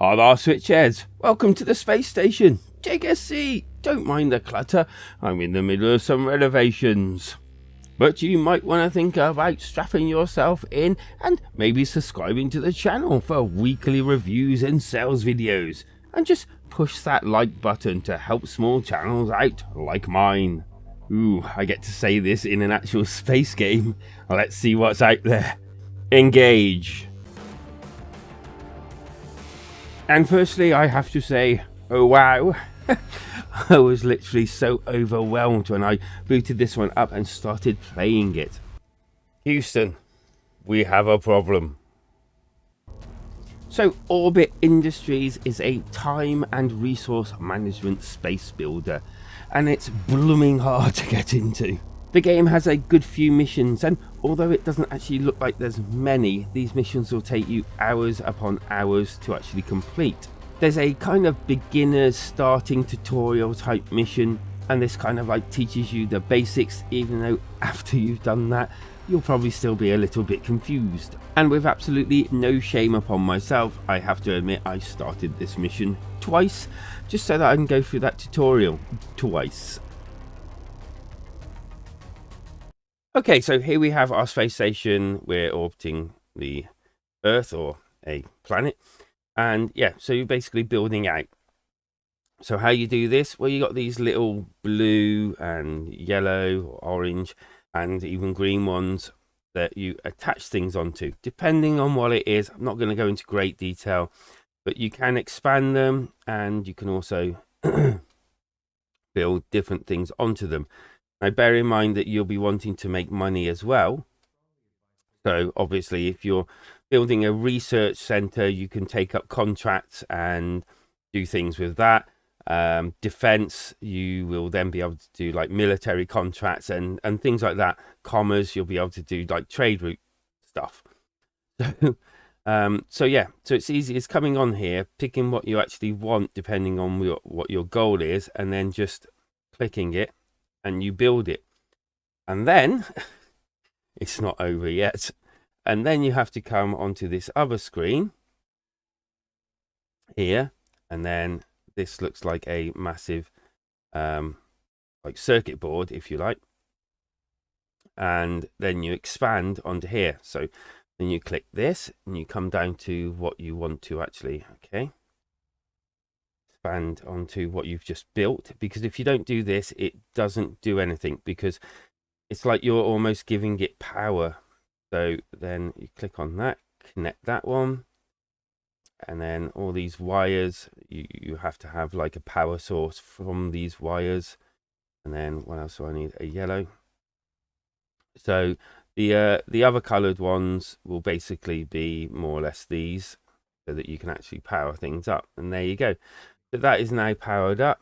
Hello, switchheads. Welcome to the space station. Take a seat. Don't mind the clutter. I'm in the middle of some renovations. But you might want to think about strapping yourself in and maybe subscribing to the channel for weekly reviews and sales videos. And just push that like button to help small channels out like mine. Ooh, I get to say this in an actual space game. Let's see what's out there. Engage. And firstly, I have to say, oh wow, I was literally so overwhelmed when I booted this one up and started playing it. Houston, we have a problem. So Orbit Industries is a time and resource management space builder, and it's blooming hard to get into. The game has a good few missions, and although it doesn't actually look like there's many, these missions will take you hours upon hours to actually complete. There's a kind of beginner's starting tutorial type mission, and this kind of like teaches you the basics, even though after you've done that, you'll probably still be a little bit confused. And with absolutely no shame upon myself, I have to admit I started this mission twice, just so that I can go through that tutorial twice. Okay, so here we have our space station. We're orbiting the Earth, or a planet. And yeah, so you're basically building out. So how you do this? Well, you got these little blue and yellow, or orange, and even green ones that you attach things onto, depending on what it is. I'm not going to go into great detail, but you can expand them, and you can also build different things onto them. Now, bear in mind that you'll be wanting to make money as well. So obviously, if you're building a research center, you can take up contracts and do things with that. Defense, you will then be able to do like military contracts and things like that. Commerce, you'll be able to do like trade route stuff. So yeah, so it's easy. It's coming on here, picking what you actually want depending on what your goal is, and then just clicking it, and you build it. And then it's not over yet. And then you have to come onto this other screen here, and then this looks like a massive like circuit board, if you like. And then you expand onto here. So then you click this and you come down to what you want to actually, okay, expand onto what you've just built. Because if you don't do this, it doesn't do anything, because it's like you're almost giving it power. So then you click on that, connect that one, and then all these wires, you have to have like a power source from these wires. And then what else do I need? A yellow. So the other colored ones will basically be more or less these, so that you can actually power things up. And there you go. So that is now powered up.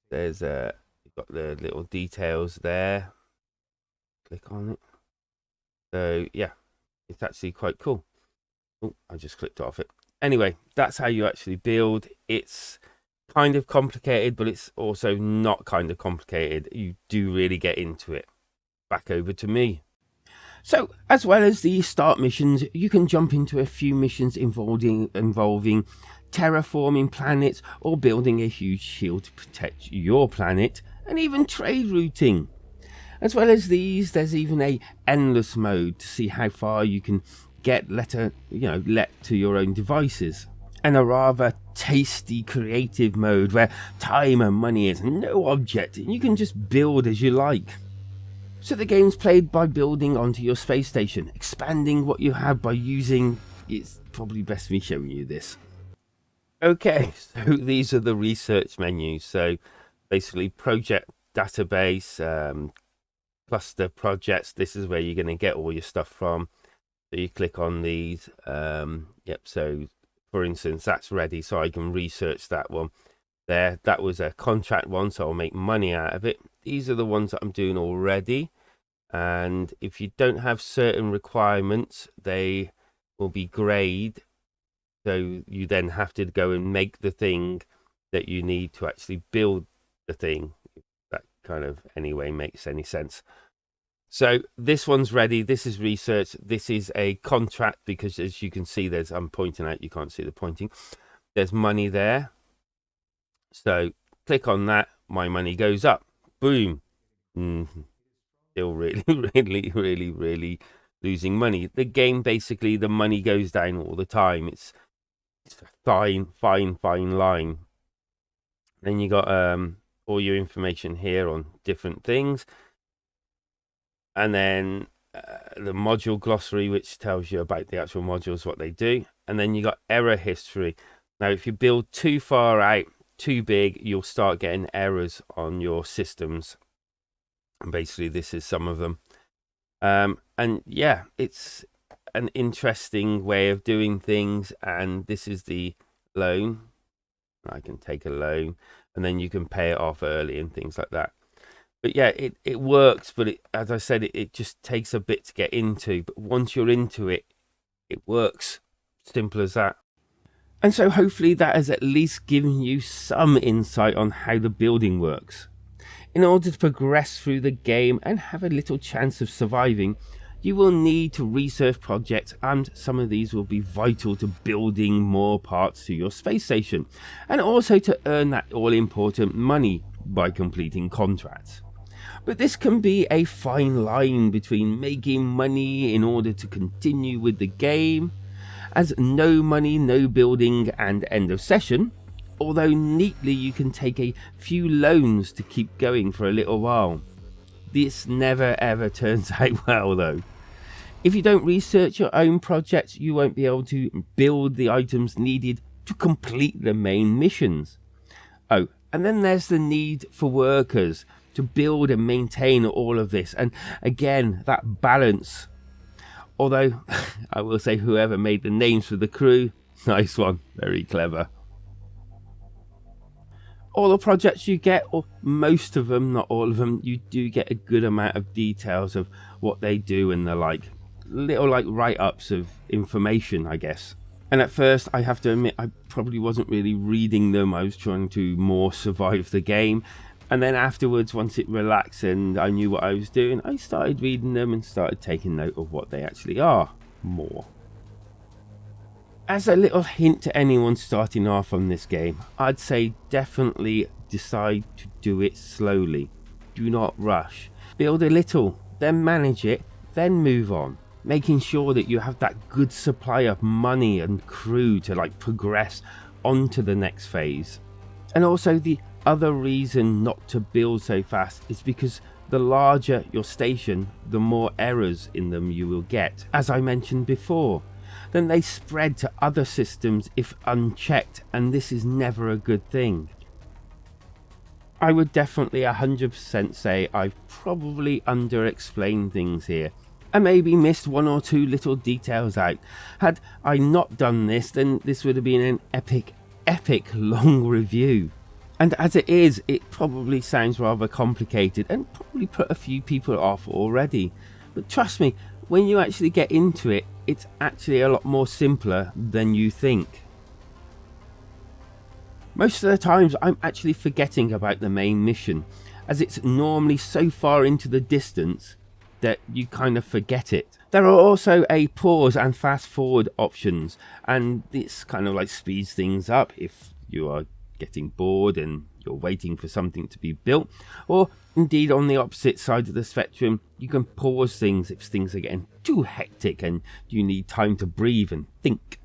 There's you've got the little details there. Click on it. So yeah, it's actually quite cool. Oh, I just clicked off it. Anyway, that's how you actually build. It's kind of complicated, but it's also not kind of complicated. You do really get into it. Back over to me. So, as well as the start missions, you can jump into a few missions involving terraforming planets, or building a huge shield to protect your planet, and even trade routing. As well as these, there's even a endless mode to see how far you can get let to your own devices, and a rather tasty creative mode where time and money is no object and you can just build as you like. So the game's played by building onto your space station, expanding what you have by using, it's probably best me showing you this. Okay, so these are the research menus. So basically project database, cluster projects, this is where you're going to get all your stuff from. So you click on these. Yep, so for instance, that's ready, so I can research that one there. That was a contract one, so I'll make money out of it. These are the ones that I'm doing already, and if you don't have certain requirements, they will be grayed, so you then have to go and make the thing that you need to actually build the thing. That kind of anyway makes any sense. So this one's ready. This is research. This is a contract, because as you can see, I'm pointing out, you can't see the pointing. there's money there. So click on that, my money goes up. Boom. Still really, really losing money. The game, basically, the money goes down all the time. It's a fine line. Then you got all your information here on different things. And then the module glossary, which tells you about the actual modules, what they do. And then you got error history. Now, if you build too far out, too big, you'll start getting errors on your systems. And basically, this is some of them. And yeah, it's an interesting way of doing things. And this is the loan. I can take a loan, and then you can pay it off early and things like that. But yeah, it works, but as I said, it just takes a bit to get into. But once you're into it, it works. Simple as that. And so hopefully that has at least given you some insight on how the building works. In order to progress through the game and have a little chance of surviving, you will need to research projects, and some of these will be vital to building more parts to your space station, and also to earn that all-important money by completing contracts. But this can be a fine line between making money in order to continue with the game, as no money, no building, and end of session, although neatly you can take a few loans to keep going for a little while. This never ever turns out well though. If you don't research your own projects, you won't be able to build the items needed to complete the main missions. Oh, and then there's the need for workers to build and maintain all of this, and again, that balance. Although, I will say whoever made the names for the crew, nice one, very clever. All the projects you get, or most of them, not all of them, you do get a good amount of details of what they do and the like. Little like write-ups of information, I guess. And at first, I have to admit, I probably wasn't really reading them. I was trying to more survive the game. And then afterwards, once it relaxed and I knew what I was doing, I started reading them and started taking note of what they actually are more. As a little hint to anyone starting off on this game, I'd say definitely decide to do it slowly. Do not rush. Build a little, then manage it, then move on. Making sure that you have that good supply of money and crew to like progress onto the next phase. And also the other reason not to build so fast is because the larger your station, the more errors in them you will get, as I mentioned before. Then they spread to other systems if unchecked, and this is never a good thing. I would definitely 100% say I've probably under-explained things here, and maybe missed one or two little details out. Had I not done this, then this would have been an epic long review. And as it is, it probably sounds rather complicated and probably put a few people off already. But trust me, when you actually get into it, it's actually a lot more simpler than you think. Most of the times I'm actually forgetting about the main mission, as it's normally so far into the distance that you kind of forget it. There are also a pause and fast forward options, and this kind of like speeds things up if you are getting bored and you're waiting for something to be built, or indeed on the opposite side of the spectrum, you can pause things if things are getting too hectic and you need time to breathe and think.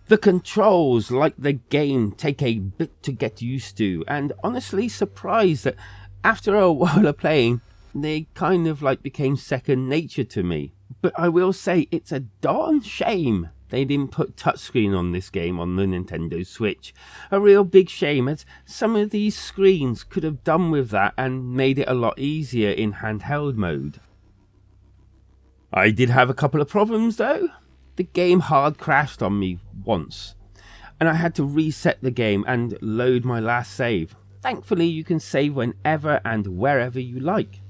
The controls, like the game, take a bit to get used to, and honestly surprised that after a while of playing, they kind of like became second nature to me. But I will say it's a darn shame they didn't put touchscreen on this game on the Nintendo Switch. A real big shame, as some of these screens could have done with that and made it a lot easier in handheld mode. I did have a couple of problems though. The game hard crashed on me once, and I had to reset the game and load my last save. Thankfully you can save whenever and wherever you like.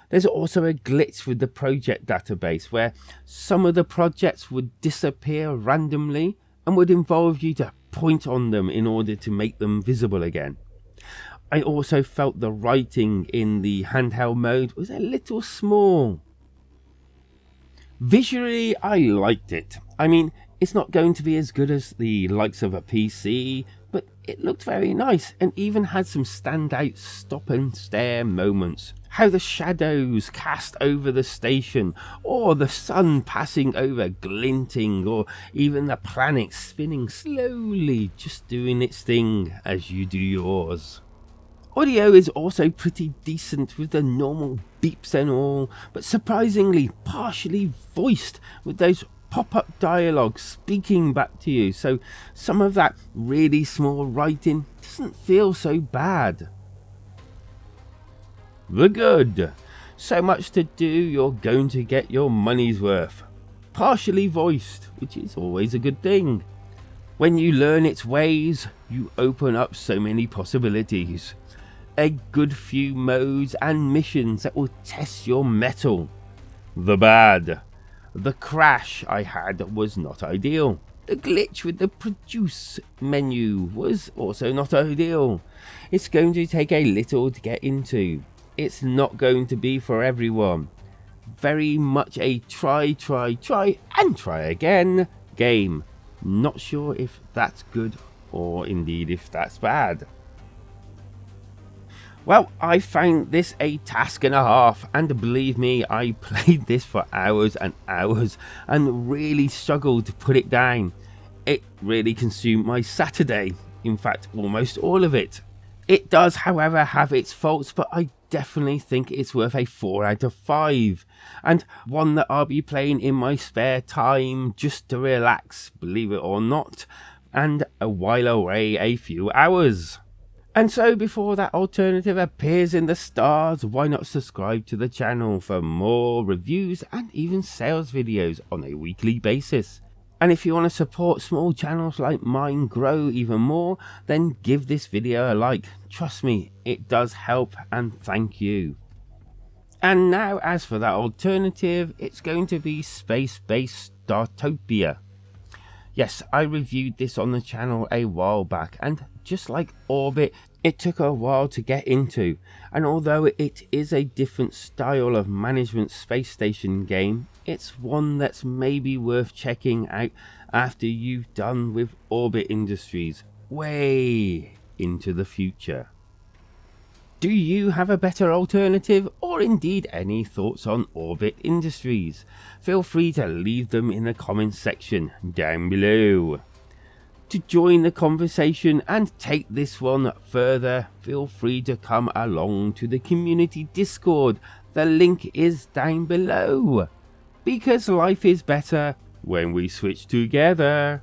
There's also a glitch with the project database where some of the projects would disappear randomly and would involve you to point on them in order to make them visible again. I also felt the writing in the handheld mode was a little small. Visually, I liked it. I mean, It's not going to be as good as the likes of a PC, but it looked very nice and even had some standout stop and stare moments. How the shadows cast over the station, or the sun passing over glinting, or even the planet spinning slowly, just doing its thing as you do yours. Audio is also pretty decent with the normal beeps and all, but surprisingly partially voiced with those pop-up dialogue speaking back to you, so some of that really small writing doesn't feel so bad. The good. So much to do, you're going to get your money's worth. Partially voiced, which is always a good thing. When you learn its ways, you open up so many possibilities. A good few modes and missions that will test your mettle. The bad. The crash I had was not ideal. The glitch with the produce menu was also not ideal. It's going to take a little to get into. It's not going to be for everyone. Very much a try and try again game. Not sure if that's good or indeed if that's bad. Well, I found this a task and a half, and believe me, I played this for hours and hours and really struggled to put it down. It really consumed my Saturday, in fact almost all of it. It does, however, have its faults, but I definitely think it's worth a 4 out of 5, and one that I'll be playing in my spare time just to relax, believe it or not, and while away a few hours. And so before that alternative appears in the stars, why not subscribe to the channel for more reviews and even sales videos on a weekly basis. And if you want to support small channels like mine grow even more, then give this video a like. Trust me, it does help, and thank you. And now as for that alternative, it's going to be Space-Based Startopia. Yes, I reviewed this on the channel a while back, and just like Orbit, it took a while to get into, and although it is a different style of management space station game, it's one that's maybe worth checking out after you've done with Orbit Industries way into the future. Do you have a better alternative, or indeed any thoughts on Orbit Industries? Feel free to leave them in the comments section down below. To join the conversation and take this one further, feel free to come along to the community Discord. The link is down below. Because life is better when we switch together.